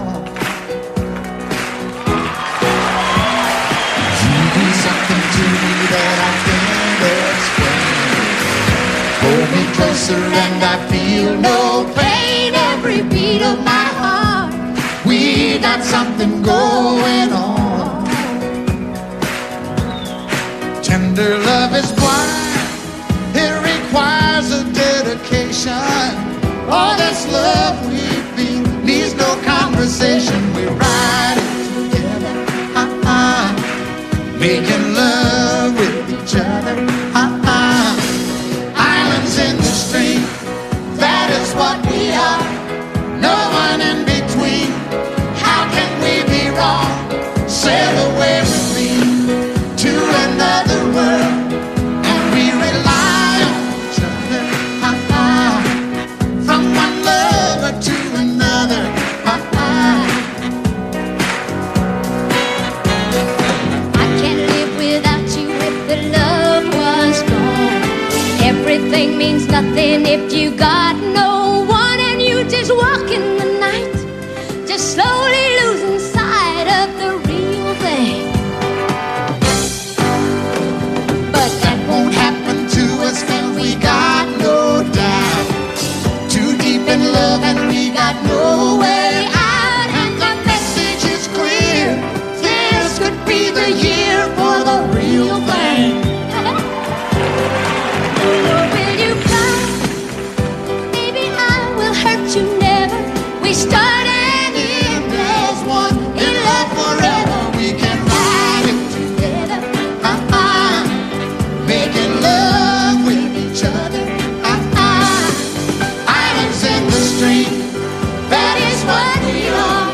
That I can't explain. Hold me closer and I feel no pain. Every beat of my heart, we got something going on. tender love is blind. It requires a dedication. All this love we feel needs no conversation. We ride it together, making love with each other, Islands in the stream, that is what we are. No one in between. How can we be wrong? Sail away with me to another world, and we rely on each other, from one lover to another, I can't live without you if the love was gone. Everything means nothing if you got no one, and you just walk in the night, just slowly losing sight of the real thing. but that won't happen to us, and we got no doubt. Too deep in love and we got no way out, and the message is clear. This could be the year for the real thing. Will you cry? Maybe I will hurt you never. We start and end as one. In love forever, we can ride it together, making love with each other, Islands in the stream, that is what we are.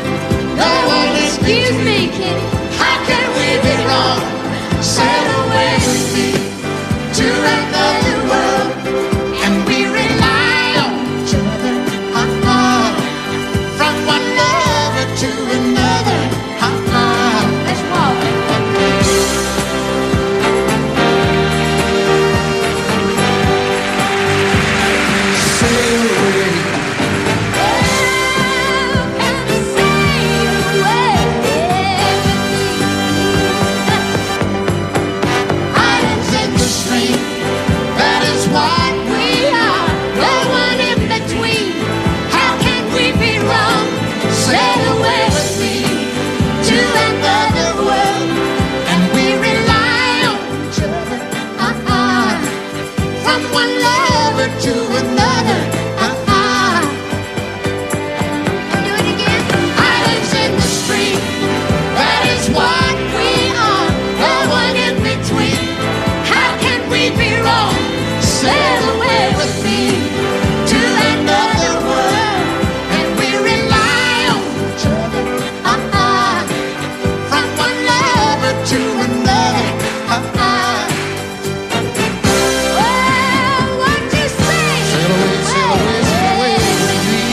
No one is Excuse me, kitty. How can we be wrong? Sail away with me to another world, and we rely on each other, from one lover to another, Let's walk. sail away. Islands in the stream, that is what we are. No one in between. How can we be wrong? Sail away with me to another world, and we rely on each other, from one lover to another, Do it again. Islands in the stream, that is what we are. No one in between. How can we be wrong? Sail away with me to another world, and we rely on each other, from one lover to another, Well, what you say? sail away, sail away, sail away with me.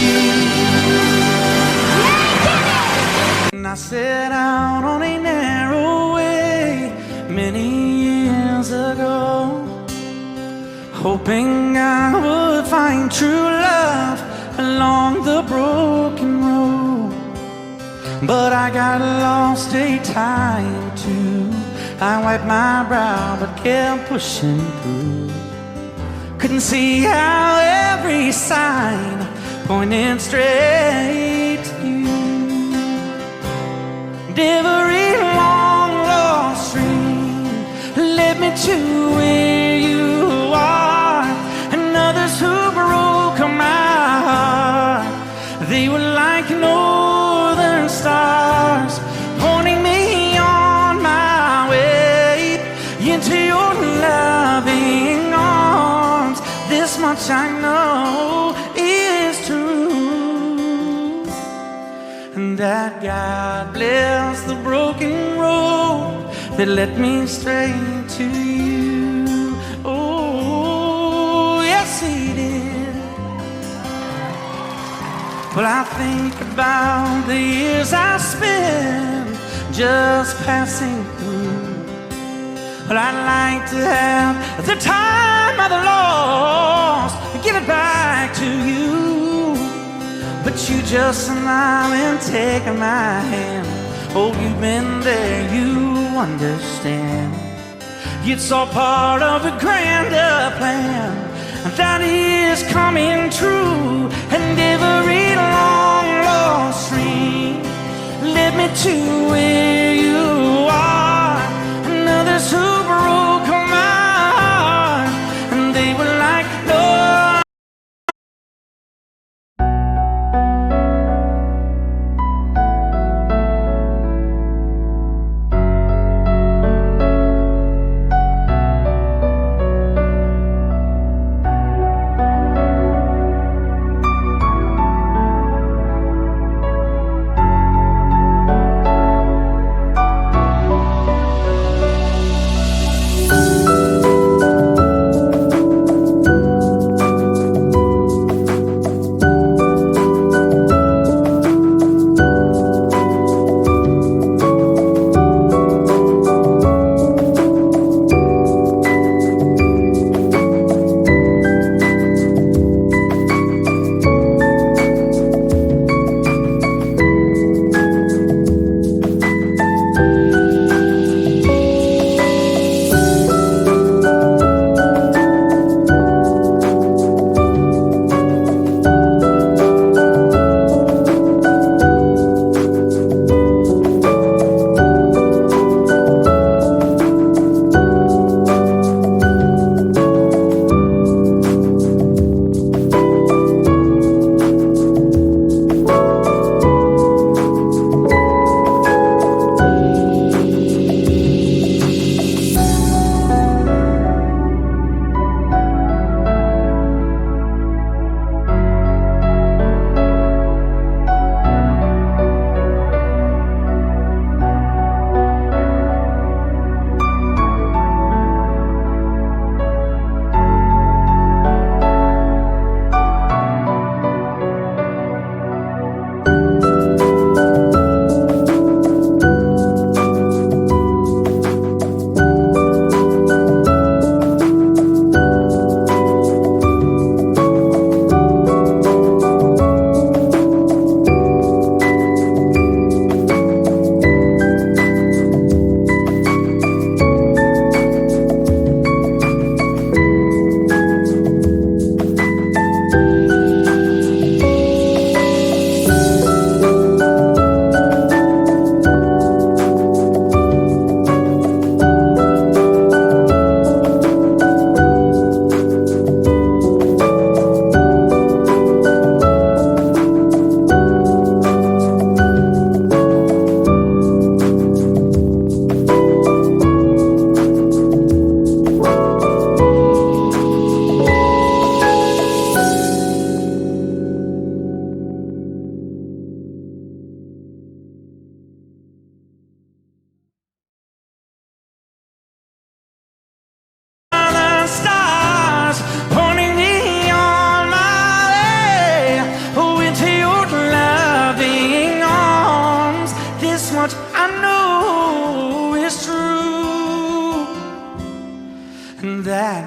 And I set out on a narrow way many years ago, hoping I would find true love along the broken road. But I got lost a time or two. I wiped my brow but kept pushing through. Couldn't see how every sign pointed straight to you. Every long lost stream led me to where you are, and others who broke my heart, they were like northern stars, pointing me on my way into your loving arms. This much I know is true, and that God bless the broken road that led me straight to you. Oh, yes, He did. Well, I think about the years I spent just passing through. Well, I'd like to have the time I've lost, give it back to you. But you just smile and take my hand. Oh, you've been there, you understand. It's all part of a grander plan that is coming true. And every long lost stream led me to where you are, and others who broke my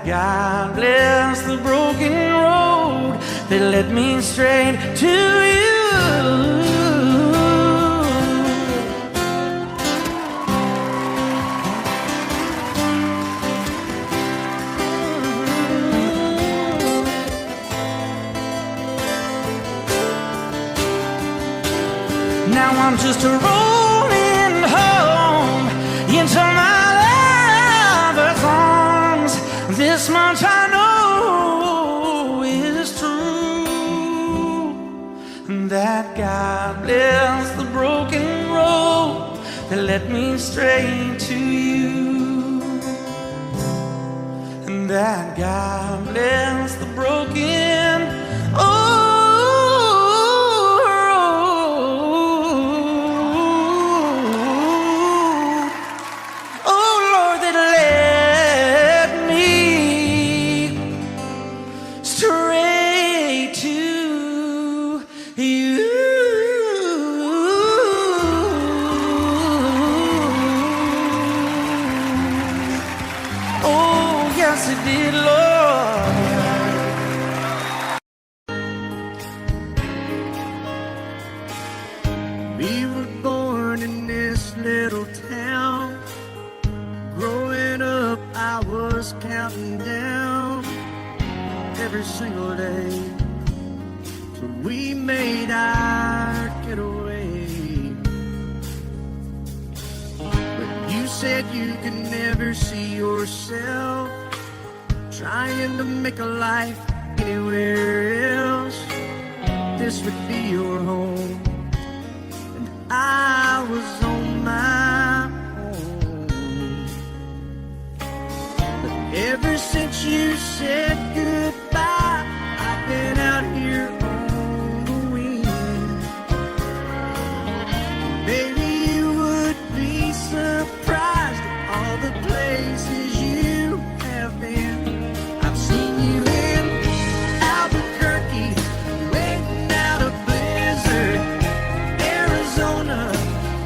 God bless the broken road that led me straight to you. Now I'm just rolling home into my lover's arms. This much I know is true, that God bless the broken road that led me straight to you, and that God bless the broken road. We were born in this little town. Growing up, I was counting down every single day till we made our getaway. But you said you could never see yourself trying to make a life anywhere else. This would be your home. I was on my own. But ever since you said goodbye, I've been out here on the wing. Baby, you would be surprised at all the places you have been. I've seen you in Albuquerque, waiting out a blizzard,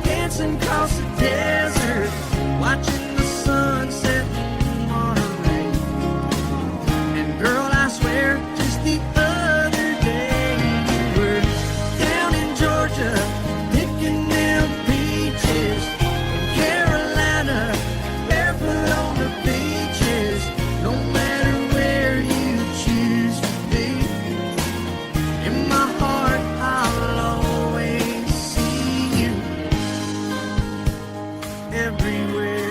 dancing across the desert, watching the sunset in Monterey. And girl, I swear, just the other day you were down in Georgia, picking them peaches. In Carolina, barefoot on the beaches. No matter where you choose to be, in my heart I'll always see you everywhere.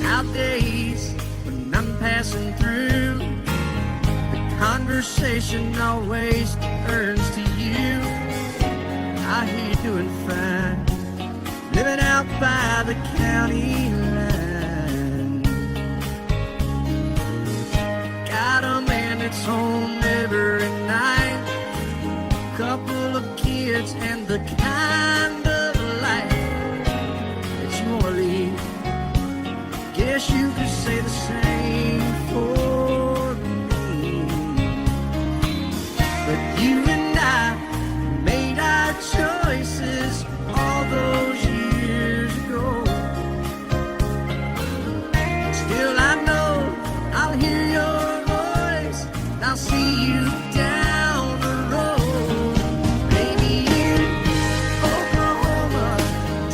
Nowadays, when I'm passing through, the conversation always turns to you. I hear you doing fine, living out by the county line. Got a man that's home every night, couple of kids, and the kind of life that you want to lead. Guess you could say the same for me. But you and I made our choices all those years ago. Still I know I'll hear your voice, and I'll see you down the road.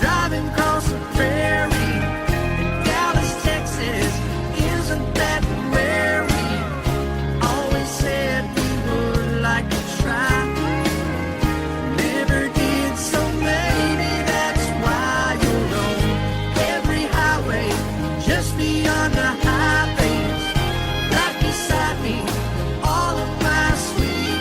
Driving across the prairie in Dallas, Texas, isn't that where we always said we would like to try? Never did, so maybe that's why you're on every highway, just beyond the highways, right beside me, all of my sweet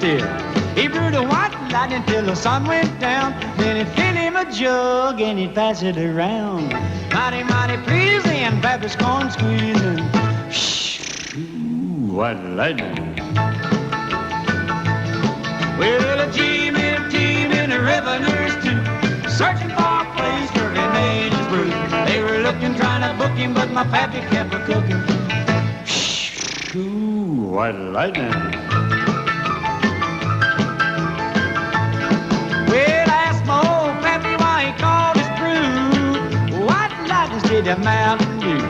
still. He brewed a white lightning till the sun went down. Then he'd fill him a jug and he'd pass it around. Mighty, mighty pleasing, Baptist corn squeezing. Ooh, white lightning. Well, a team in the revenues too, searching for a place where he made his brew. They were looking, trying to book him, but my pappy kept a cooking. Ooh, white lightning. Well, I asked my old pappy why he called his brew white lightning did the Mountain Dew.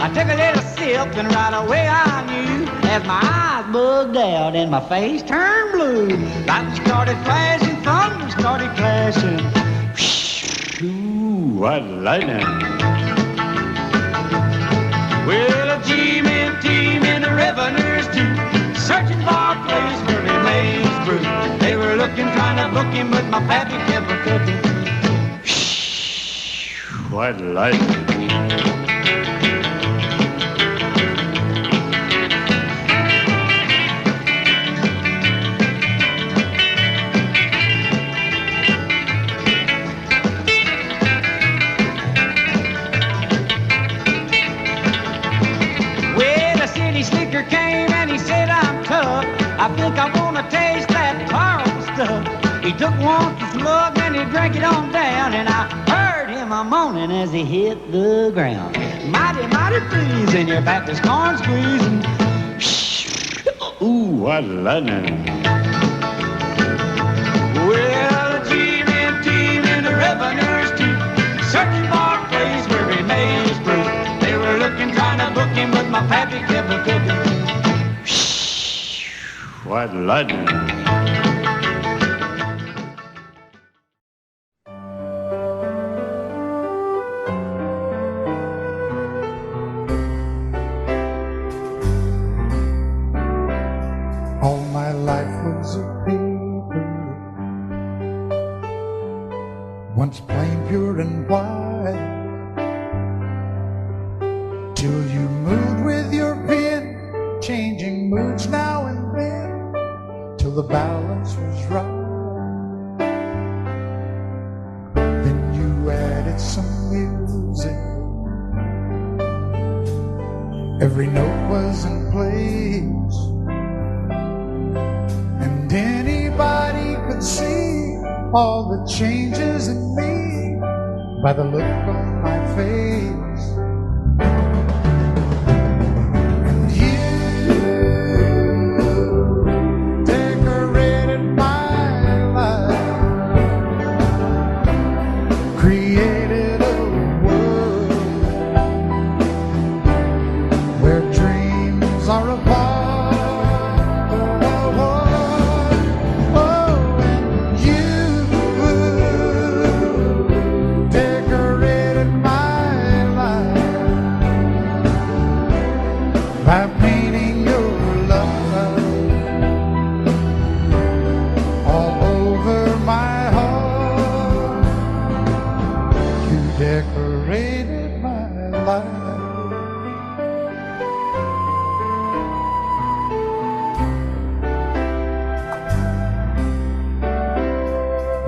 I took a little sip and right away I knew, as my eyes bugged out and my face turned blue. Lightning started flashing, thunder started clashing. Ooh, white lightning. Well, a team in the revenues too, searching for a place where he made his brew. They were looking, trying to book him, but my pappy kept a cooking. White lightning. I think I wanna taste that horrible stuff. He took one slug and he drank it on down, and I heard him a moaning as he hit the ground. Mighty, mighty pleasing, your Baptist corn squeezing. Ooh, white lightning. Well, a team in the revenues too, searching for a place where he made his brew. They were looking, trying to book him, but my pappy kept a cooking. White lightning. All my life was a paper, once plain, pure, and white, till you moved with your pen, changing moods now and then, till the balance was right. Then you added some music, every note was in place, and anybody could see all the changes in me by the look on my face.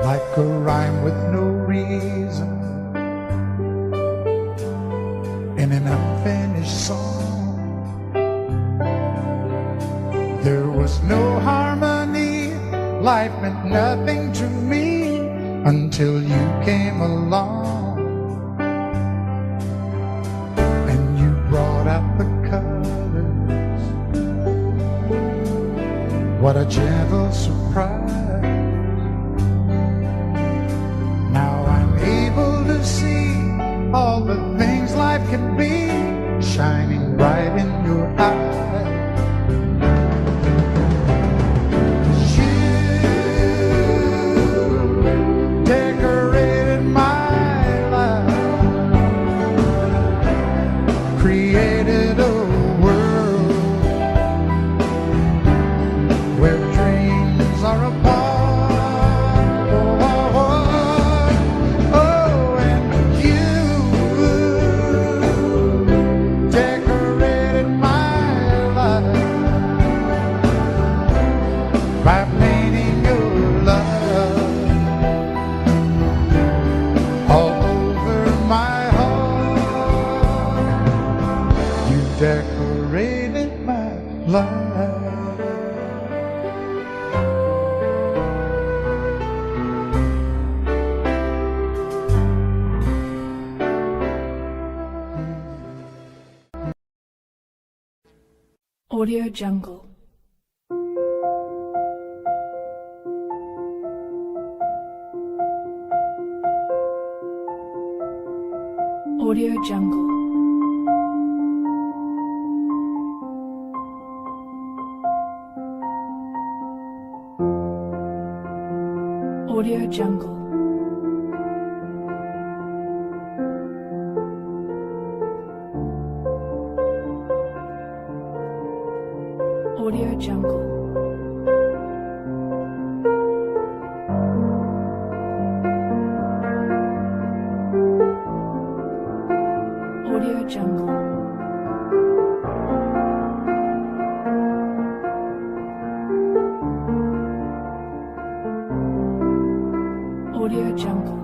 Like a rhyme with no reason in an unfinished song, there was no harmony, life meant nothing to me until you came along, and you brought out the colors. What a gentle surprise. See all the things life can be shining bright in your eyes. You decorated my life, created a world where dreams are apart. Decorated my Audio Jungle. Audio Jungle. Audio Jungle. Audio Jungle. Audio Jungle. Audio Jungle.